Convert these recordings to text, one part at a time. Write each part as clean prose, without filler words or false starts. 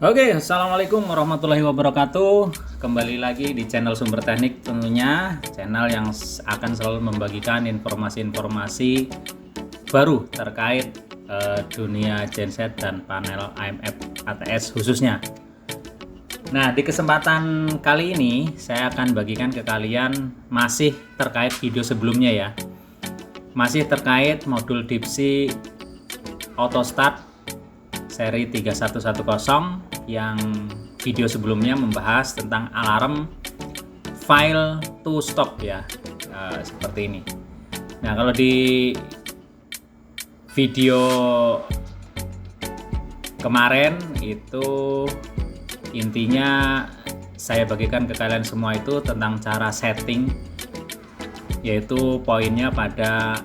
Oke, assalamualaikum warahmatullahi wabarakatuh. Kembali lagi di channel Sumber Teknik, tentunya channel yang akan selalu membagikan informasi-informasi baru terkait dunia genset dan panel AMF ATS khususnya. Nah, di kesempatan kali ini saya akan bagikan ke kalian masih terkait video sebelumnya ya. Masih terkait modul Dipsy AutoStart seri 3110 yang video sebelumnya membahas tentang alarm fail to stop ya, seperti ini. Nah, kalau di video kemarin itu intinya saya bagikan ke kalian semua itu tentang cara setting, yaitu poinnya pada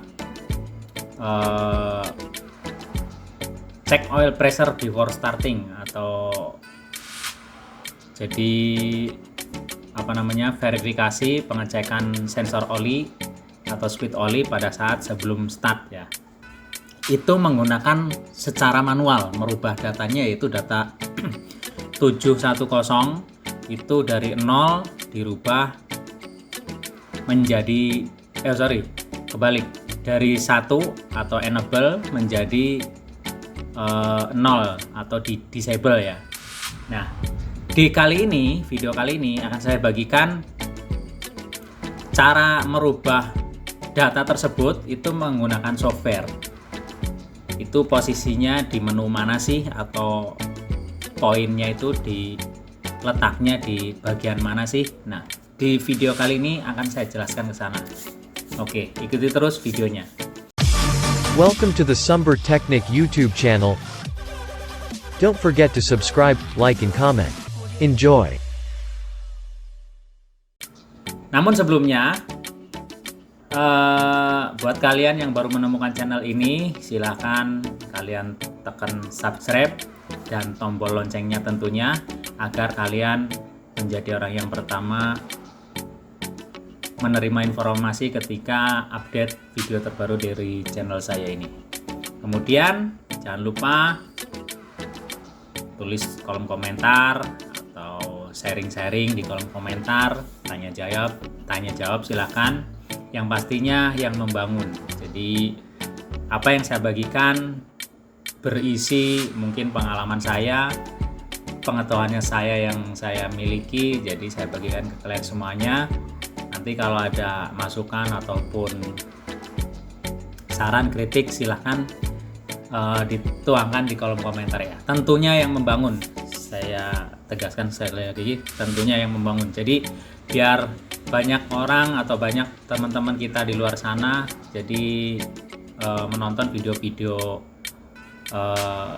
check oil pressure before starting, atau jadi verifikasi pengecekan sensor oli atau speed oli pada saat sebelum start ya. Itu menggunakan secara manual, merubah datanya, yaitu data 710 itu dari 0 dirubah menjadi kebalik, dari 1 atau enable menjadi 0 atau di disable ya. Nah, di video kali ini akan saya bagikan cara merubah data tersebut itu menggunakan software. Itu posisinya di menu mana sih, atau poinnya itu letaknya di bagian mana sih. Nah, di video kali ini akan saya jelaskan ke sana. Oke, ikuti terus videonya. Welcome to the Sumber Technic YouTube channel. Don't forget to subscribe, like, and comment. Enjoy. Namun sebelumnya, buat kalian yang baru menemukan channel ini, silahkan kalian tekan subscribe dan tombol loncengnya tentunya, agar kalian menjadi orang yang pertama menerima informasi ketika update video terbaru dari channel saya ini. Kemudian jangan lupa tulis kolom komentar atau sharing-sharing di kolom komentar, tanya jawab silahkan, yang pastinya yang membangun. Jadi apa yang saya bagikan berisi mungkin pengalaman saya, pengetahuannya saya yang saya miliki, jadi saya bagikan ke kalian semuanya. Nanti kalau ada masukan ataupun saran kritik silahkan dituangkan di kolom komentar ya. Tentunya yang membangun, saya tegaskan sekali lagi, tentunya yang membangun. Jadi biar banyak orang atau banyak teman-teman kita di luar sana jadi menonton video-video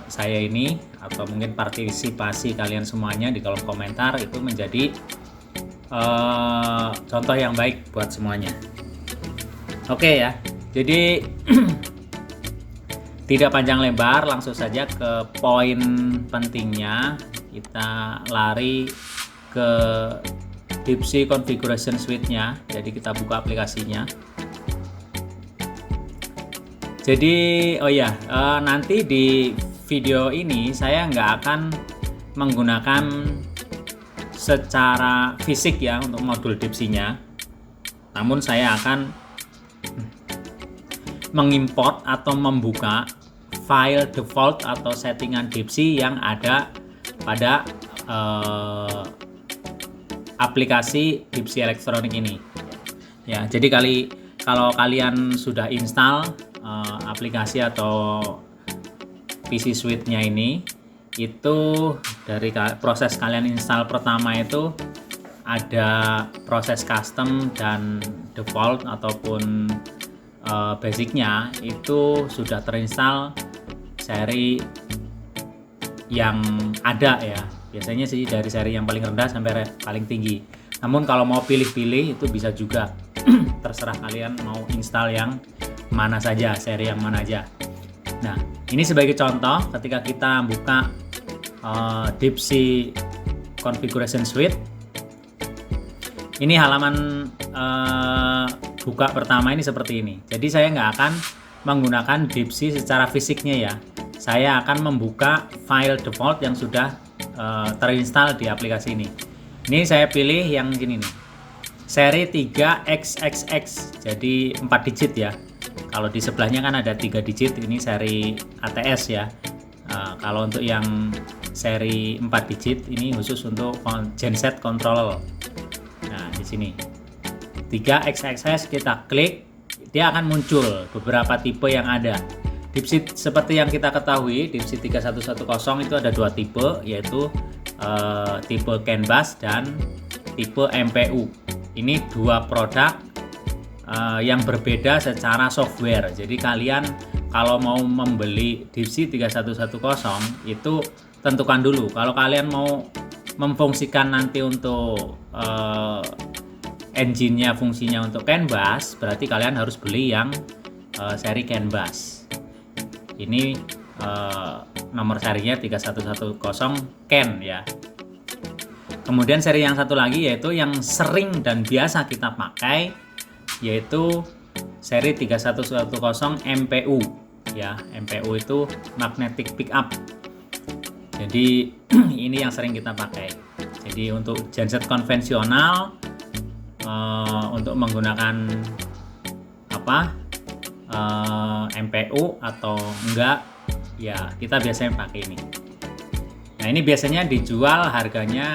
saya ini, atau mungkin partisipasi kalian semuanya di kolom komentar itu menjadi contoh yang baik buat semuanya. Oke ya, jadi tidak panjang lebar, langsung saja ke poin pentingnya. Kita lari ke Dipsy Configuration Suite-nya. Jadi kita buka aplikasinya. Jadi nanti di video ini saya nggak akan menggunakan secara fisik ya untuk modul Dipsy-nya, namun saya akan mengimport atau membuka file default atau settingan Dipsy yang ada pada aplikasi Dipsy Elektronik ini ya. Jadi kalau kalian sudah install aplikasi atau PC Suite-nya ini, itu dari proses kalian install pertama itu ada proses custom dan default ataupun basicnya itu sudah terinstall seri yang ada ya. Biasanya sih dari seri yang paling rendah sampai paling tinggi. Namun kalau mau pilih-pilih itu bisa juga. Terserah kalian mau install yang mana saja, seri yang mana aja. Nah, ini sebagai contoh ketika kita buka Dipsy Configuration Suite. Ini halaman buka pertama ini seperti ini. Jadi saya nggak akan menggunakan Dipsy secara fisiknya ya. Saya akan membuka file default yang sudah terinstall di aplikasi ini. Ini saya pilih yang gini nih, seri 3XXX, jadi 4 digit ya. Kalau di sebelahnya kan ada 3 digit, ini seri ATS ya. Kalau untuk yang seri 4 digit ini khusus untuk genset control. Nah, di sini 3XXX kita klik, dia akan muncul beberapa tipe yang ada. Dipsit seperti yang kita ketahui, Dipsit 3110 itu ada 2 tipe, yaitu tipe CAN bus dan tipe MPU. Ini 2 produk yang berbeda secara software. Jadi kalian kalau mau membeli Dipsit 3110 itu tentukan dulu. Kalau kalian mau memfungsikan nanti untuk engine-nya fungsinya untuk CAN bus, berarti kalian harus beli yang seri CAN bus. Ini nomor serinya 3110 CAN ya. Kemudian seri yang satu lagi yaitu yang sering dan biasa kita pakai, yaitu seri 3110 MPU ya. MPU itu magnetic pickup. Jadi ini yang sering kita pakai. Jadi untuk genset konvensional, untuk menggunakan MPU atau enggak ya, kita biasanya pakai ini. Nah, ini biasanya dijual harganya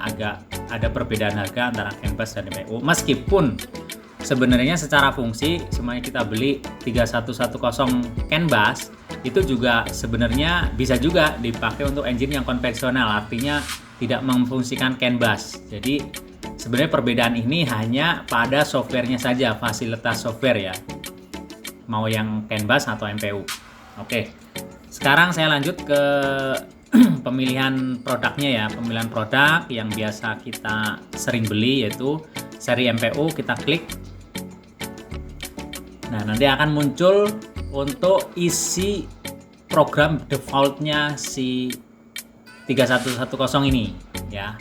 agak ada perbedaan harga antara CAN bus dan MPU, meskipun sebenarnya secara fungsi semuanya kita beli 3110 CAN bus itu juga sebenarnya bisa juga dipakai untuk engine yang konvensional, artinya tidak memfungsikan CAN bus. Jadi sebenarnya perbedaan ini hanya pada softwarenya saja, fasilitas software ya, mau yang CAN bus atau MPU. Oke, sekarang saya lanjut ke pemilihan produknya ya. Pemilihan produk yang biasa kita sering beli yaitu seri MPU, kita klik. Nah, nanti akan muncul untuk isi program defaultnya si 3110 ini ya.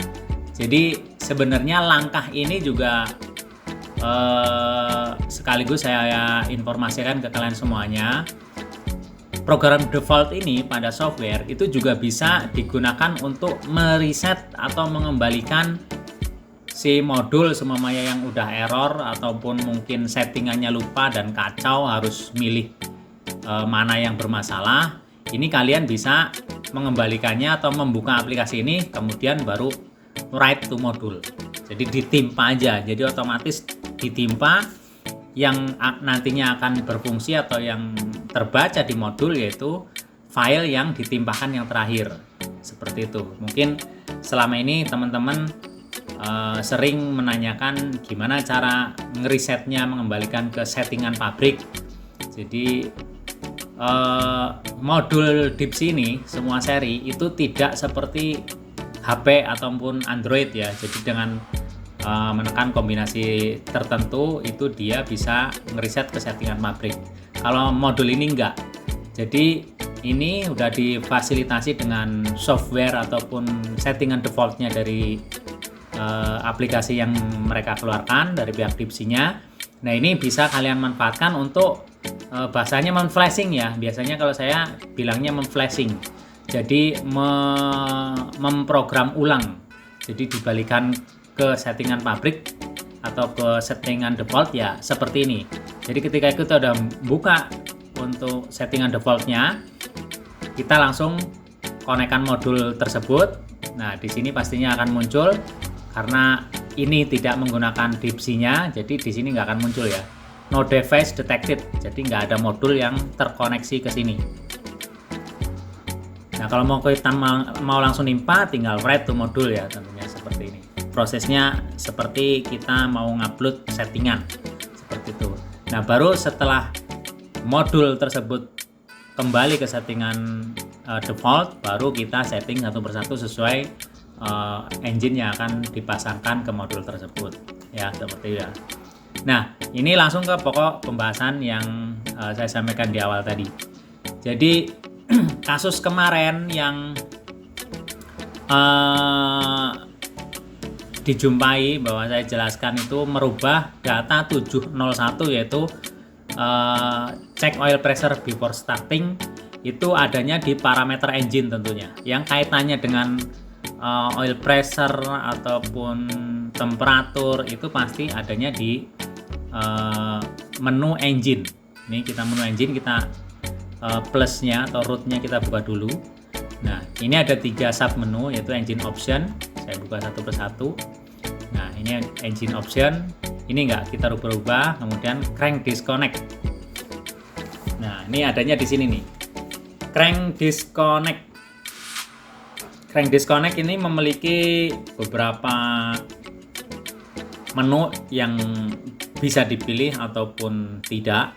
Jadi sebenarnya langkah ini juga sekaligus saya informasikan ke kalian semuanya. Program default ini pada software itu juga bisa digunakan untuk mereset atau mengembalikan si modul semuanya yang udah error ataupun mungkin settingannya lupa dan kacau harus milih mana yang bermasalah. Ini kalian bisa mengembalikannya atau membuka aplikasi ini kemudian baru write to modul. Jadi ditimpa aja, jadi otomatis ditimpa yang nantinya akan berfungsi atau yang terbaca di modul yaitu file yang ditimpakan yang terakhir. Seperti itu. Mungkin selama ini teman-teman sering menanyakan gimana cara ngerisetnya, mengembalikan ke settingan pabrik. Jadi modul Dipsi ini semua seri itu tidak seperti HP ataupun Android ya. Jadi dengan menekan kombinasi tertentu itu dia bisa ngeriset ke settingan pabrik. Kalau modul ini enggak. Jadi ini udah difasilitasi dengan software ataupun settingan defaultnya dari aplikasi yang mereka keluarkan dari pihak Dipsi-nya. Nah, ini bisa kalian manfaatkan untuk bahasanya memflashing ya. Biasanya kalau saya bilangnya memflashing. Jadi memprogram ulang. Jadi dibalikan ke settingan pabrik atau ke settingan default ya seperti ini. Jadi ketika kita udah buka untuk settingan defaultnya, kita langsung konekkan modul tersebut. Nah, di sini pastinya akan muncul karena ini tidak menggunakan Dipsi-nya, jadi di sini nggak akan muncul ya. No device detected, jadi nggak ada modul yang terkoneksi ke sini. Nah, kalau kita mau langsung nimpa, tinggal write to modul ya, tentunya seperti ini. Prosesnya seperti kita mau ngupload settingan seperti itu. Nah, baru setelah modul tersebut kembali ke settingan default, baru kita setting satu persatu sesuai engine yang akan dipasangkan ke modul tersebut ya, seperti itu ya. Nah, ini langsung ke pokok pembahasan yang saya sampaikan di awal tadi. Jadi kasus kemarin yang dijumpai bahwa saya jelaskan itu merubah data 701 yaitu check oil pressure before starting, itu adanya di parameter engine tentunya yang kaitannya dengan oil pressure ataupun temperatur itu pasti adanya di menu engine. Ini kita menu engine, kita plusnya atau rootnya kita buka dulu. Nah, ini ada 3 sub menu, yaitu engine option. Saya buka satu persatu. Nah, ini engine option. Ini enggak kita rubah-rubah. Kemudian crank disconnect. Nah, ini adanya di sini nih. Crank disconnect. Crank disconnect ini memiliki beberapa menu yang bisa dipilih ataupun tidak,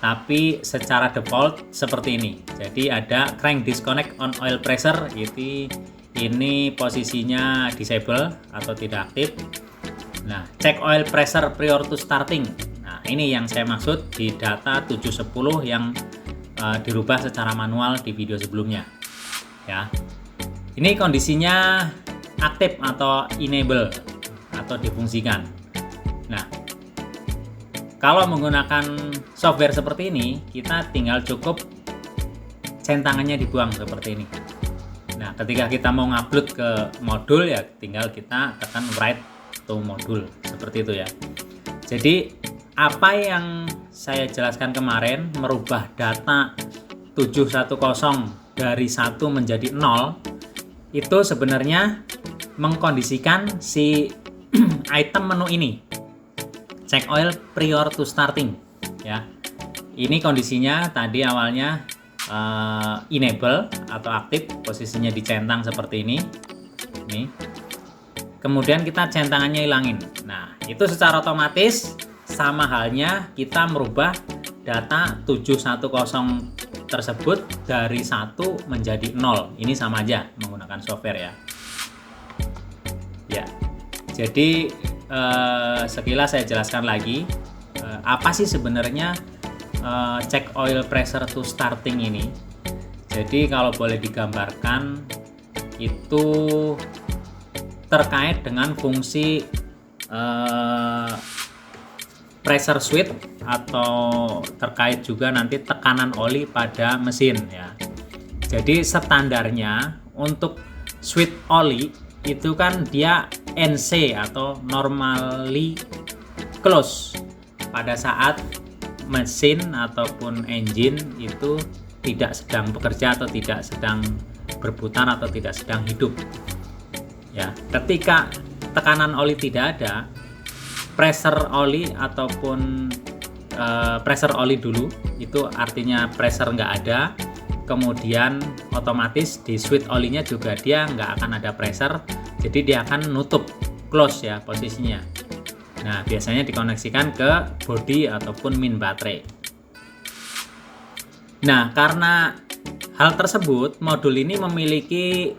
tapi secara default seperti ini. Jadi ada crank disconnect on oil pressure, ini posisinya disable atau tidak aktif. Nah, check oil pressure prior to starting. Nah, ini yang saya maksud di data 710 yang dirubah secara manual di video sebelumnya. Ya. Ini kondisinya aktif atau enable atau difungsikan. Nah, kalau menggunakan software seperti ini, kita tinggal cukup centangannya dibuang seperti ini. Nah, ketika kita mau ngupload ke modul ya tinggal kita tekan write to modul seperti itu ya. Jadi apa yang saya jelaskan kemarin, merubah data 710 dari 1 menjadi 0, itu sebenarnya mengkondisikan si item menu ini, check oil prior to starting ya. Ini kondisinya tadi awalnya enable atau aktif, posisinya dicentang seperti ini. Kemudian kita centangannya hilangin. Nah, itu secara otomatis sama halnya kita merubah data 710 tersebut dari 1 menjadi 0. Ini sama aja menggunakan software ya. Ya. Jadi sekilas saya jelaskan lagi apa sih sebenarnya check oil pressure to starting ini. Jadi kalau boleh digambarkan itu terkait dengan fungsi pressure switch atau terkait juga nanti tekanan oli pada mesin ya. Jadi standarnya untuk switch oli itu kan dia NC atau normally close pada saat mesin ataupun engine itu tidak sedang bekerja atau tidak sedang berputar atau tidak sedang hidup. Ya, ketika tekanan oli tidak ada, pressure oli ataupun pressure oli dulu, itu artinya pressure nggak ada, kemudian otomatis di switch olinya juga dia nggak akan ada pressure, jadi dia akan nutup, close ya posisinya. Nah, biasanya dikoneksikan ke body ataupun main baterai. Nah, karena hal tersebut, modul ini memiliki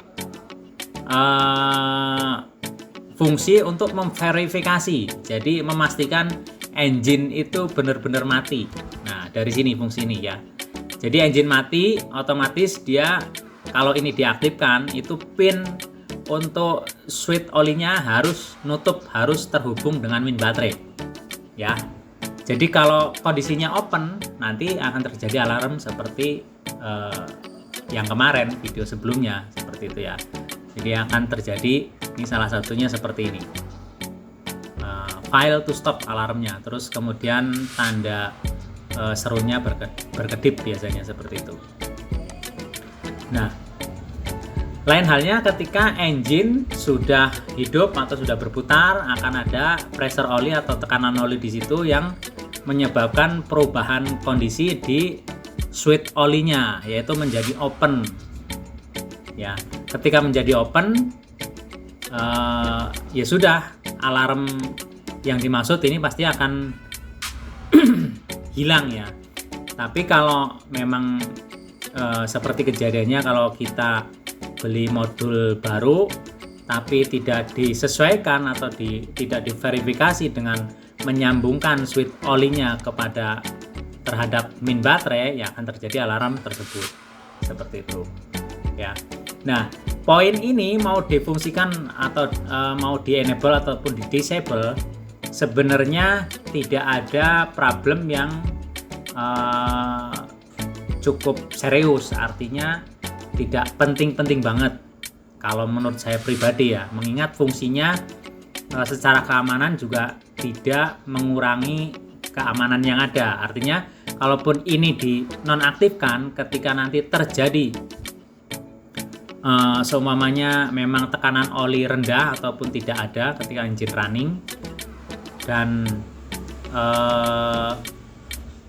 fungsi untuk memverifikasi, jadi memastikan engine itu benar-benar mati. Nah, dari sini fungsi ini ya. Jadi engine mati, otomatis dia kalau ini diaktifkan, itu pin untuk switch olinya harus nutup, harus terhubung dengan main baterai. Ya. Jadi kalau kondisinya open, nanti akan terjadi alarm seperti yang kemarin video sebelumnya seperti itu ya. Jadi akan terjadi, ini salah satunya seperti ini, file to stop alarmnya, terus kemudian tanda serunya berkedip biasanya seperti itu. Nah, lain halnya ketika engine sudah hidup atau sudah berputar, akan ada pressure oli atau tekanan oli di situ yang menyebabkan perubahan kondisi di switch olinya, yaitu menjadi open. Ya, ketika menjadi open, ya sudah, alarm yang dimaksud ini pasti akan hilang ya. Tapi kalau memang seperti kejadiannya kalau kita beli modul baru tapi tidak disesuaikan atau tidak diverifikasi dengan menyambungkan switch olinya kepada terhadap main baterai, ya akan terjadi alarm tersebut seperti itu ya. Nah, poin ini mau difungsikan atau mau di enable ataupun di disable, sebenarnya tidak ada problem yang cukup serius, artinya tidak penting-penting banget. kalau menurut saya pribadi ya, mengingat fungsinya secara keamanan juga tidak mengurangi keamanan yang ada. Artinya kalaupun ini dinonaktifkan, ketika nanti terjadi seumpamanya memang tekanan oli rendah ataupun tidak ada ketika engine running dan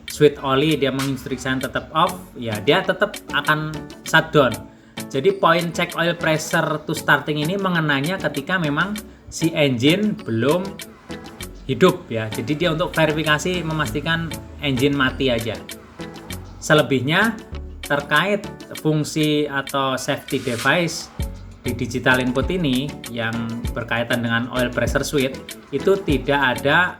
switch oli dia menginstruksikan tetap off, ya dia tetap akan shutdown. Jadi point check oil pressure to starting ini mengenanya ketika memang si engine belum hidup ya. Jadi dia untuk verifikasi memastikan engine mati aja. Selebihnya terkait fungsi atau safety device di digital input ini yang berkaitan dengan oil pressure switch itu tidak ada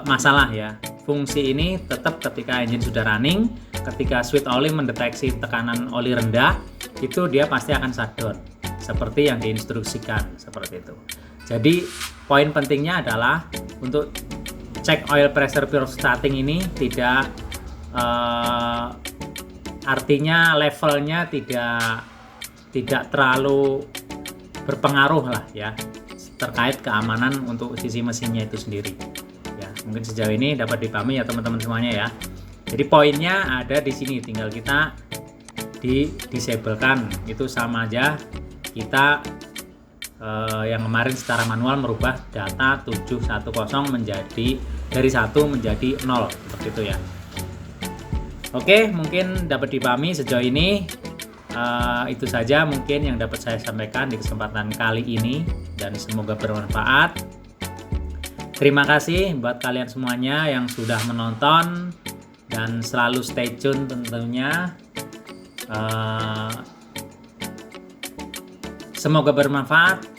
masalah ya. Fungsi ini tetap ketika engine sudah running, ketika switch oli mendeteksi tekanan oli rendah, itu dia pasti akan shutdown seperti yang diinstruksikan, seperti itu. Jadi poin pentingnya adalah untuk cek oil pressure pure starting ini tidak artinya levelnya tidak terlalu berpengaruh lah ya terkait keamanan untuk sisi mesinnya itu sendiri. Ya, mungkin sejauh ini dapat dipahami ya teman-teman semuanya ya. Jadi poinnya ada di sini, tinggal kita disablekan, itu sama aja kita yang kemarin secara manual merubah data 710 menjadi dari 1 menjadi 0 seperti itu ya. Oke, mungkin dapat dipahami sejauh ini. Itu saja mungkin yang dapat saya sampaikan di kesempatan kali ini dan semoga bermanfaat. Terima kasih buat kalian semuanya yang sudah menonton dan selalu stay tune tentunya. Semoga bermanfaat.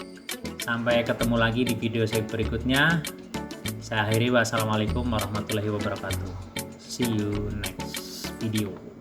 Sampai ketemu lagi di video saya berikutnya. Saya akhiri, wassalamualaikum warahmatullahi wabarakatuh. See you next video.